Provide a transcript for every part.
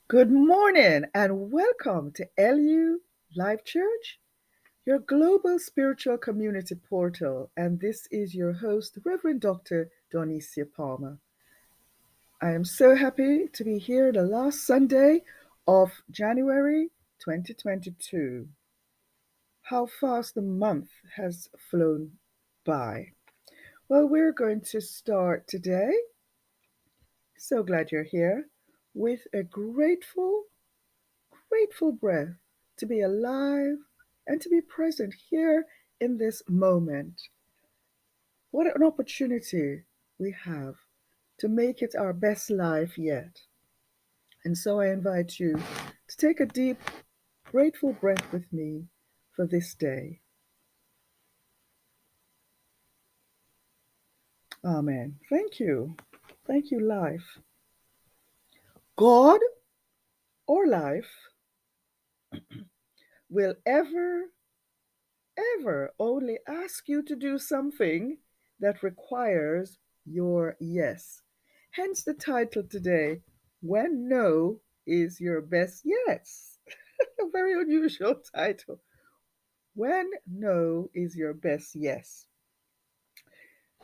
Good morning and welcome to LU Life Church, your global spiritual community portal. And this is your host, Reverend Dr. Donicia Palmer. I am so happy to be here the last Sunday of January 2022. How fast the month has flown by. Well, we're going to start today. So glad you're here with a grateful breath to be alive and to be present here in this moment. What an opportunity we have to make it our best life yet. And so I invite you to take a deep, grateful breath with me for this day. Amen. Thank you. Thank you, life. God or life will ever only ask you to do something that requires your yes. Hence the title today, When No is Your Best Yes. A very unusual title. When no is your best yes.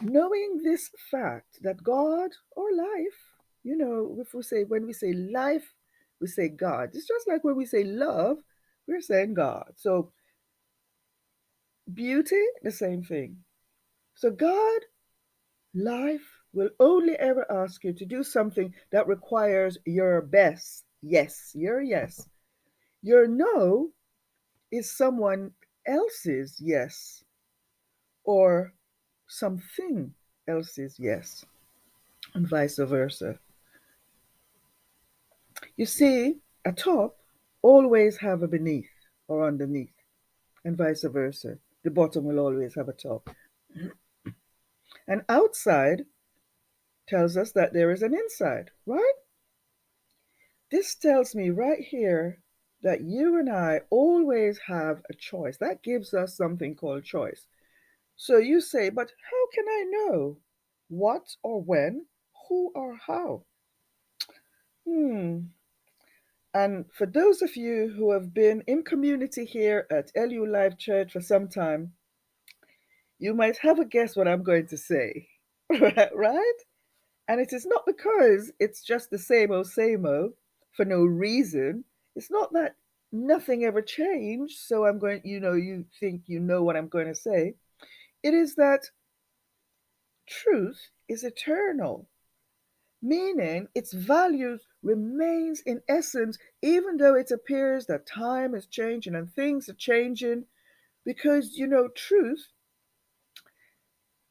Knowing this fact that God or life, if we say, when we say life, we say God. It's just like when we say love, we're saying God. So beauty, the same thing. So God, life will only ever ask you to do something that requires your best. Yes, your yes. Your no is someone else's yes or something else's yes, and vice versa. You see, a top always have a beneath or underneath, and vice versa. The bottom will always have a top. And outside tells us that there is an inside, right? This tells me right here that you and I always have a choice. That gives us something called choice. So you say, but how can I know what or when, who or how? Hmm. And for those of you who have been in community here at LU Life Church for some time, you might have a guess what I'm going to say, right? And it is not because it's just the same old for no reason. It's not that nothing ever changed. So I'm going, you think you know what I'm going to say. It is that truth is eternal, meaning its value remains in essence, even though it appears that time is changing and things are changing, because, truth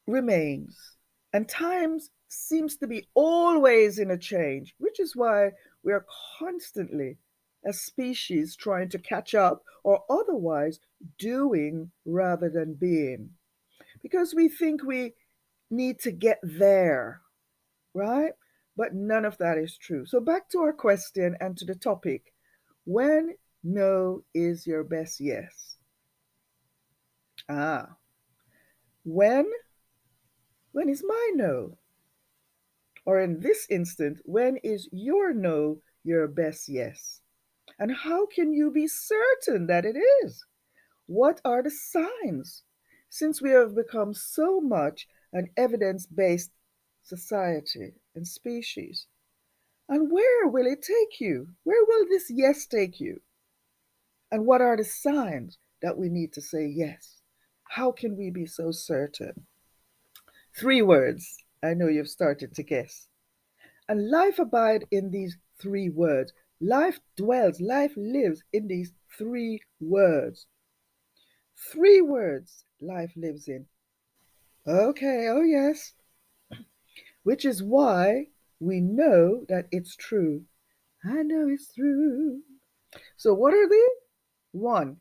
remains. And times seems to be always in a change, which is why we are constantly, as species, trying to catch up or otherwise doing rather than being. Because we think we need to get there, right? But none of that is true. So back to our question and to the topic. When no is your best yes? Ah, when? When is my no? Or in this instant, when is your no your best yes? And how can you be certain that it is? What are the signs? Since we have become so much an evidence based society and species. And where will it take you? Where will this yes take you? And what are the signs that we need to say yes? How can we be so certain? Three words. I know you've started to guess. And life abides in these three words. Life dwells, life lives in these three words. Three words life lives in. Okay, oh yes. Which is why we know that it's true. I know it's true. So, what are they? One,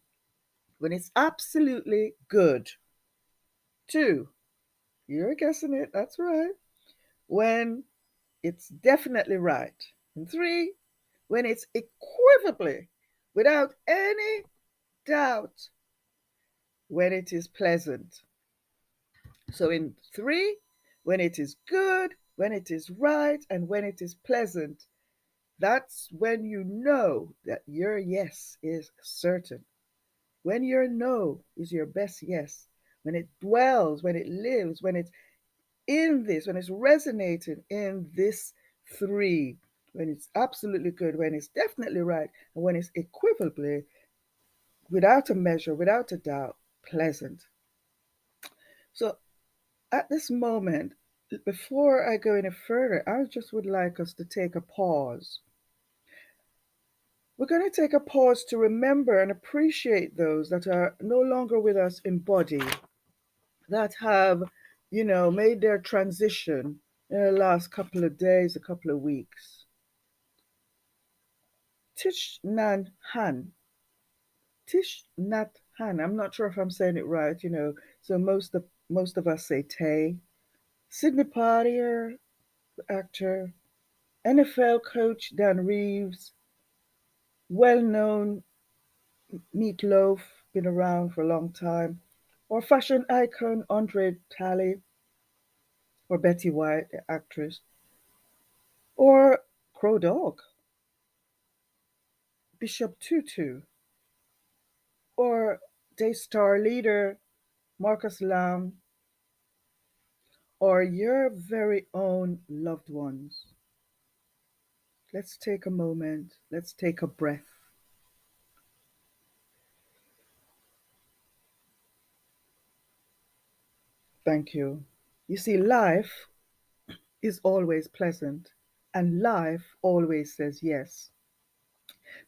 when it's absolutely good. Two, you're guessing it, that's right. When it's definitely right. And three, when it's equivocally, without any doubt, when it is pleasant. So in three, when it is good, when it is right, and when it is pleasant. That's when you know that your yes is certain. When your no is your best yes. When it dwells, when it lives, when it's in this, when it's resonating in this three, when it's absolutely good, when it's definitely right, and when it's equivocally, without a measure, without a doubt, pleasant. So at this moment, before I go any further, I just would like us to take a pause. We're going to take a pause to remember and appreciate those that are no longer with us in body, that have, made their transition in the last couple of days, a couple of weeks. Thich Nhat Hanh, Thich Nhat Hanh. I'm not sure if I'm saying it right, So most of us say Tay. Sydney Poitier, actor, NFL coach Dan Reeves, well-known Meatloaf, been around for a long time, or fashion icon Andre Talley, or Betty White, the actress, or Crow Dog, Bishop Tutu, or Daystar leader Marcus Lamb, or your very own loved ones. Let's take a moment. Let's take a breath. Thank you. You see, life is always pleasant, and life always says yes.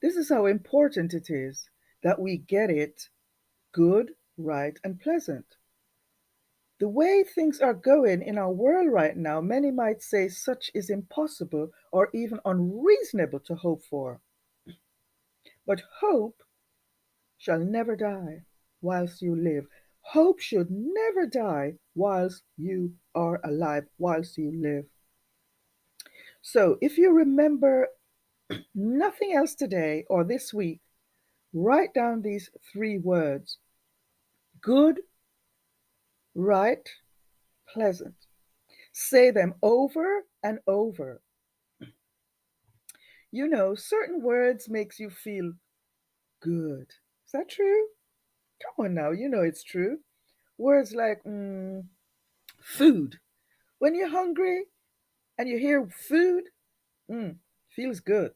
This is how important it is that we get it good, right, and pleasant. The way things are going in our world right now, many might say such is impossible or even unreasonable to hope for. But hope shall never die whilst you live. Hope should never die whilst you are alive, whilst you live. So if you remember nothing else today or this week, write down these three words: good, right, pleasant. Say them over and over. Certain words makes you feel good. Is that true? Come on now, it's true. Words like food. When you're hungry and you hear food, mm, feels good.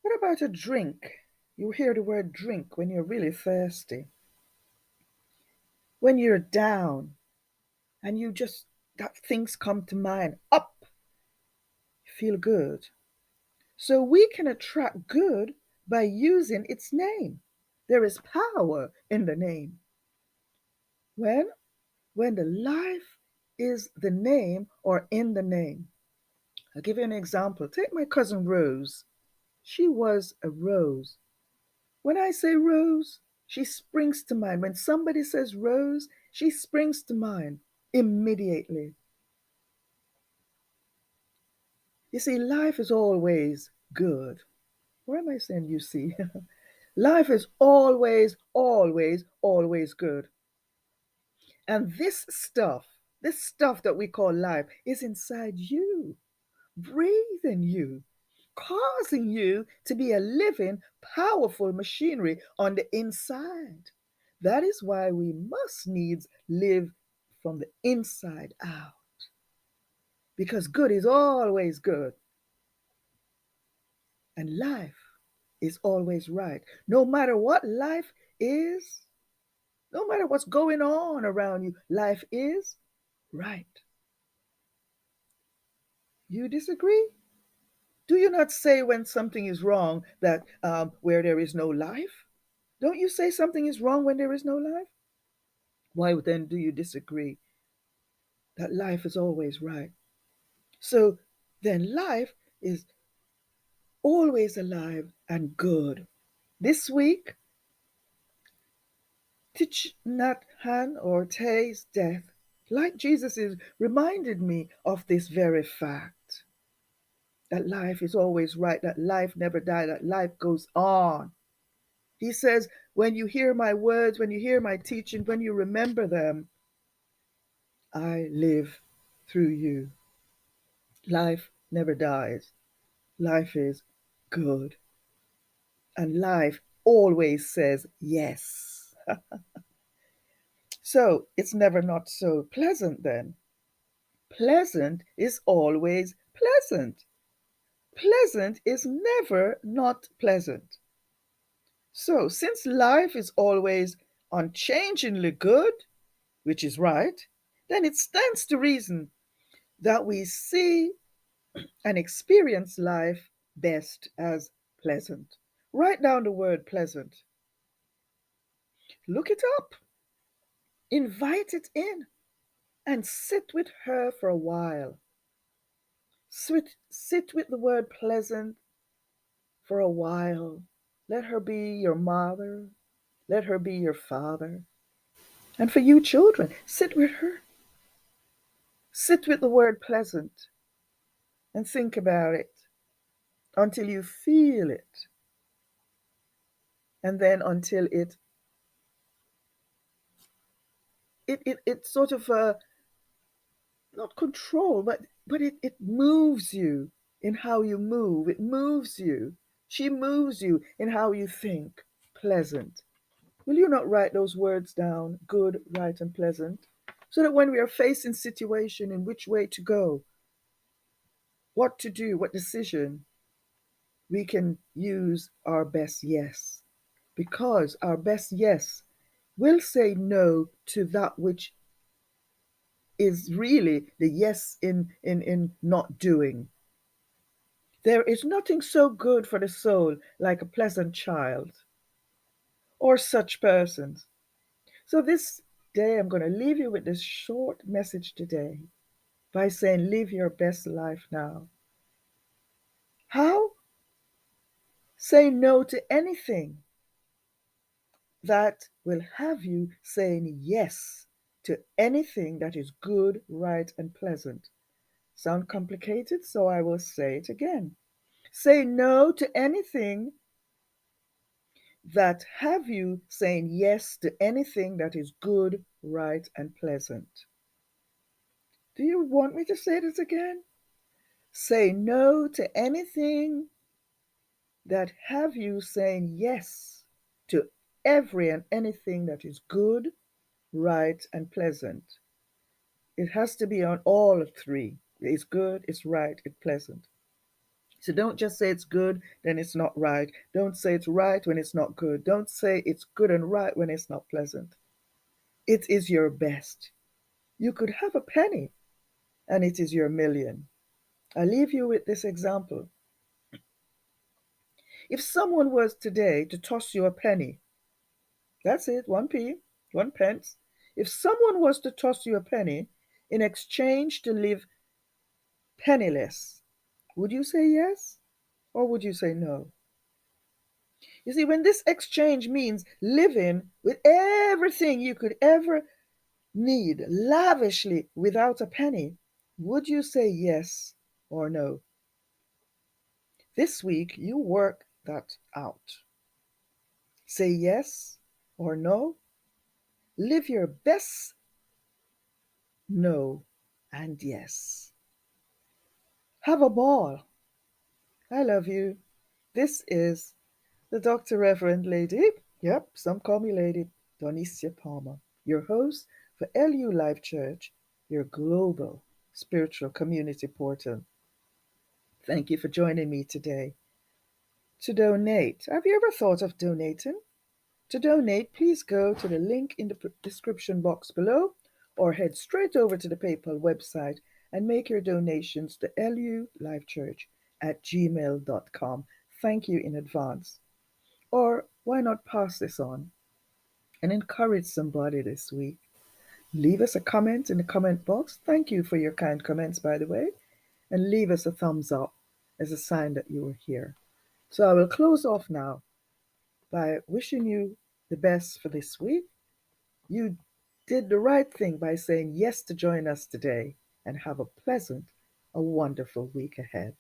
What about a drink? You hear the word drink when you're really thirsty. When you're down and you just got things come to mind, up, feel good. So we can attract good by using its name. There is power in the name. When? When the life is the name or in the name. I'll give you an example. Take my cousin Rose. She was a rose. When I say Rose, she springs to mind. When somebody says Rose, she springs to mind immediately. You see, life is always good. Where am I saying you see? Life is always, always, always good. And this stuff that we call life, is inside you, breathing you, causing you to be a living, powerful machinery on the inside. That is why we must needs live from the inside out. Because good is always good, and life is always right. No matter what life is, no matter what's going on around you, life is right. You disagree? Do you not say when something is wrong that where there is no life? Don't you say something is wrong when there is no life? Why then do you disagree that life is always right? So then life is always alive and good. This week, Thich Nhat Hanh or Tay's death, like Jesus, is reminded me of this very fact, that life is always right, that life never dies, that life goes on. He says, when you hear my words, when you hear my teaching, when you remember them, I live through you. Life never dies. Life is good. And life always says yes. So it's never not so pleasant then. Pleasant is always pleasant. Pleasant is never not pleasant. So since life is always unchangingly good, which is right, then it stands to reason that we see and experience life best as pleasant. Write down the word pleasant. Look it up. Invite it in and sit with her for a while. Sit with the word pleasant for a while. Let her be your mother. Let her be your father. And for you children, sit with her. Sit with the word pleasant and think about it until you feel it. And then until it sort of not control, but it moves you in how you move. It moves you. She moves you in how you think. Pleasant. Will you not write those words down? Good, right, and pleasant. So that when we are facing situation in which way to go, what to do, what decision, we can use our best yes. Because our best yes will say no to that which is really the yes in not doing. There is nothing so good for the soul like a pleasant child or such persons. So this day, I'm going to leave you with this short message today by saying, live your best life now. How? Say no to anything that will have you saying yes to anything that is good, right, and pleasant. Sound complicated? So I will say it again. Say no to anything that have you saying yes to anything that is good, right, and pleasant. Do you want me to say this again? Say no to anything that have you saying yes to every and anything that is good, right, and pleasant. It has to be on all three. It's good, it's right, it's pleasant. So don't just say it's good, then it's not right. Don't say it's right when it's not good. Don't say it's good and right when it's not pleasant. It is your best. You could have a penny and it is your million. I leave you with this example. If someone was today to toss you a penny, that's it, 1p, 1 pence. If someone was to toss you a penny in exchange to live penniless, would you say yes or would you say no? You see, when this exchange means living with everything you could ever need, lavishly without a penny, would you say yes or no? This week, you work that out. Say yes or no. Live your best no and yes. Have a ball. I love you. This is the Dr. Reverend Lady, yep, some call me Lady, Donicia Palmer, your host for LU Life Church, your global spiritual community portal. Thank you for joining me today. To donate, have you ever thought of donating? To donate, please go to the link in the description box below or head straight over to the PayPal website and make your donations to lulifechurch@gmail.com. Thank you in advance. Or why not pass this on and encourage somebody this week? Leave us a comment in the comment box. Thank you for your kind comments, by the way. And leave us a thumbs up as a sign that you were here. So I will close off now by wishing you the best for this week. You did the right thing by saying yes to join us today and have a pleasant, a wonderful week ahead.